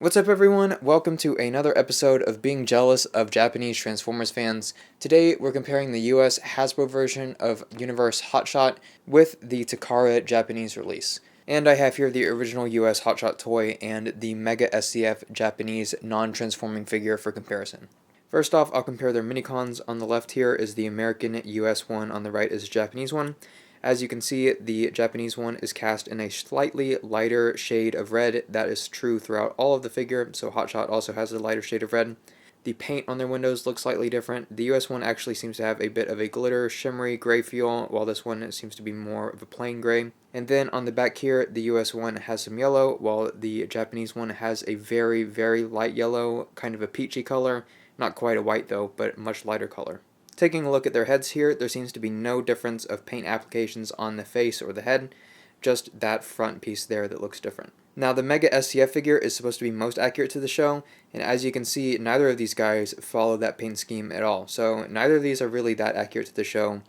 What's up everyone, welcome to another episode of Being Jealous of Japanese Transformers fans. Today we're comparing the US Hasbro version of Unverse Hotshot with the Takara Japanese release. And I have here the original US Hotshot toy and the Mega SCF Japanese non-transforming figure for comparison. First off, I'll compare their minicons. On the left here is the American US one, on the right is the Japanese one. As you can see, the Japanese one is cast in a slightly lighter shade of red. That is true throughout all of the figure, so Hotshot also has a lighter shade of red. The paint on their windows looks slightly different. The US one actually seems to have a bit of a glitter, shimmery gray feel, while this one seems to be more of a plain gray. And then on the back here, the US one has some yellow, while the Japanese one has a very, very light yellow, kind of a peachy color. Not quite a white though, but much lighter color. Taking a look at their heads here, there seems to be no difference of paint applications on the face or the head, just that front piece there that looks different. Now the Mega SCF figure is supposed to be most accurate to the show, and as you can see, neither of these guys follow that paint scheme at all, so neither of these are really that accurate to the show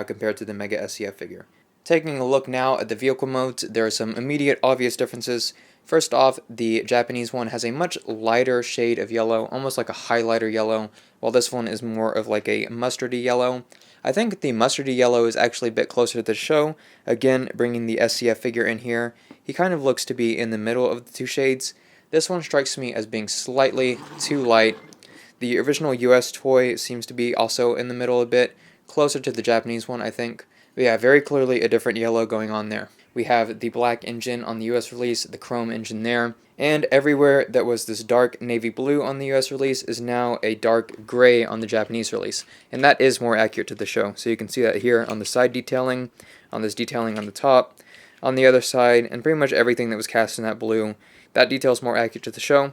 compared to the Mega SCF figure. Taking a look now at the vehicle modes, there are some immediate obvious differences. First off, the Japanese one has a much lighter shade of yellow, almost like a highlighter yellow, while this one is more of like a mustardy yellow. I think the mustardy yellow is actually a bit closer to the show. Again, bringing the SCF figure in here, he kind of looks to be in the middle of the two shades. This one strikes me as being slightly too light. The original US toy seems to be also in the middle a bit, closer to the Japanese one, I think. But yeah, very clearly a different yellow going on there. We have the black engine on the US release, the chrome engine there, and everywhere that was this dark navy blue on the US release is now a dark gray on the Japanese release, and that is more accurate to the show. So you can see that here on the side detailing, on this detailing on the top, on the other side, and pretty much everything that was cast in that blue. That detail is more accurate to the show.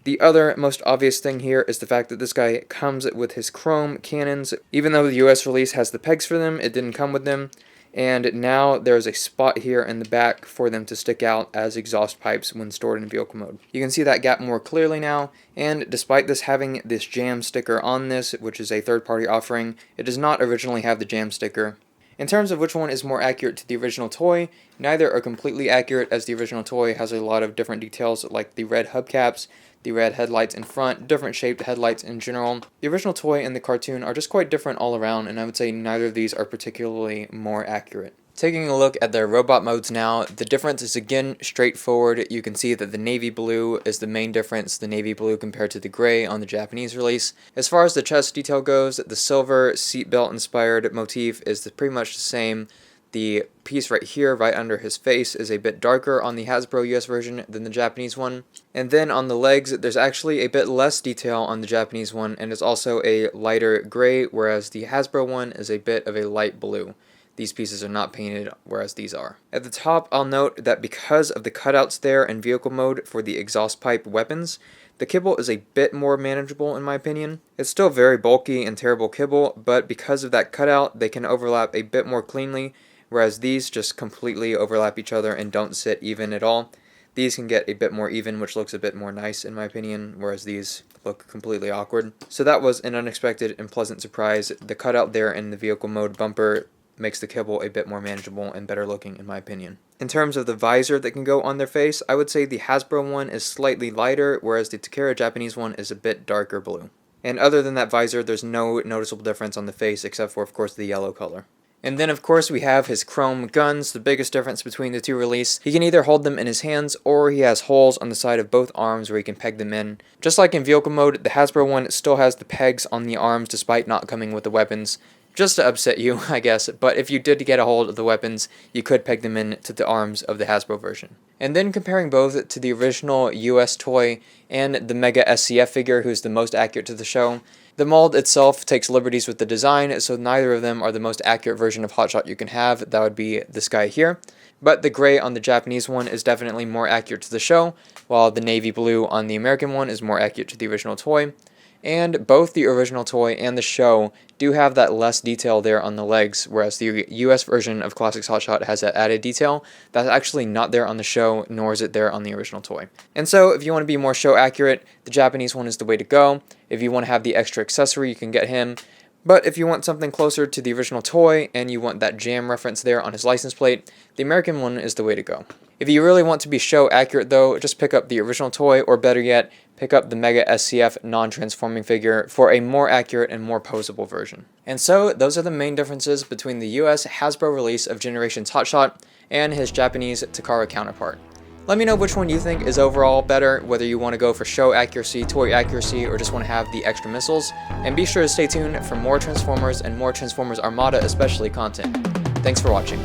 The other most obvious thing here is the fact that this guy comes with his chrome cannons. Even though the US release has the pegs for them, it didn't come with them. And now there's a spot here in the back for them to stick out as exhaust pipes when stored in vehicle mode. You can see that gap more clearly now, and despite this having this jam sticker on this, which is a third-party offering, it does not originally have the jam sticker. In terms of which one is more accurate to the original toy, neither are completely accurate, as the original toy has a lot of different details like the red hubcaps, the red headlights in front, different shaped headlights in general. The original toy and the cartoon are just quite different all around, and I would say neither of these are particularly more accurate. Taking a look at their robot modes now, the difference is again straightforward. You can see that the navy blue is the main difference, the navy blue compared to the gray on the Japanese release. As far as the chest detail goes, the silver seatbelt inspired motif is pretty much the same. The piece right here, right under his face, is a bit darker on the Hasbro US version than the Japanese one. And then on the legs, there's actually a bit less detail on the Japanese one, and it's also a lighter gray, whereas the Hasbro one is a bit of a light blue. These pieces are not painted, whereas these are. At the top, I'll note that because of the cutouts there in vehicle mode for the exhaust pipe weapons, the kibble is a bit more manageable in my opinion. It's still very bulky and terrible kibble, but because of that cutout, they can overlap a bit more cleanly, whereas these just completely overlap each other and don't sit even at all. These can get a bit more even, which looks a bit more nice in my opinion, whereas these look completely awkward. So that was an unexpected and pleasant surprise. The cutout there in the vehicle mode bumper makes the kibble a bit more manageable and better looking in my opinion. In terms of the visor that can go on their face, I would say the Hasbro one is slightly lighter, whereas the Takara Japanese one is a bit darker blue. And other than that visor, there's no noticeable difference on the face except for, of course, the yellow color. And then, of course, we have his chrome guns, the biggest difference between the two releases. He can either hold them in his hands, or he has holes on the side of both arms where he can peg them in. Just like in vehicle mode, the Hasbro one still has the pegs on the arms despite not coming with the weapons. Just to upset you, I guess, but if you did get a hold of the weapons, you could peg them in to the arms of the Hasbro version. And then comparing both to the original US toy and the Mega SCF figure, who's the most accurate to the show, the mold itself takes liberties with the design, so neither of them are the most accurate version of Hotshot you can have. That would be this guy here. But the gray on the Japanese one is definitely more accurate to the show, while the navy blue on the American one is more accurate to the original toy. And both the original toy and the show do have that less detail there on the legs, whereas the US version of Classics Hotshot has that added detail. That's actually not there on the show, nor is it there on the original toy. And so, if you want to be more show accurate, the Japanese one is the way to go. If you want to have the extra accessory, you can get him. But if you want something closer to the original toy, and you want that jam reference there on his license plate, the American one is the way to go. If you really want to be show accurate though, just pick up the original toy, or better yet, pick up the Mega SCF non-transforming figure for a more accurate and more posable version. And so, those are the main differences between the US Hasbro release of Generations Hotshot and his Japanese Takara counterpart. Let me know which one you think is overall better, whether you want to go for show accuracy, toy accuracy, or just want to have the extra missiles. And be sure to stay tuned for more Transformers and more Transformers Armada especially content. Thanks for watching.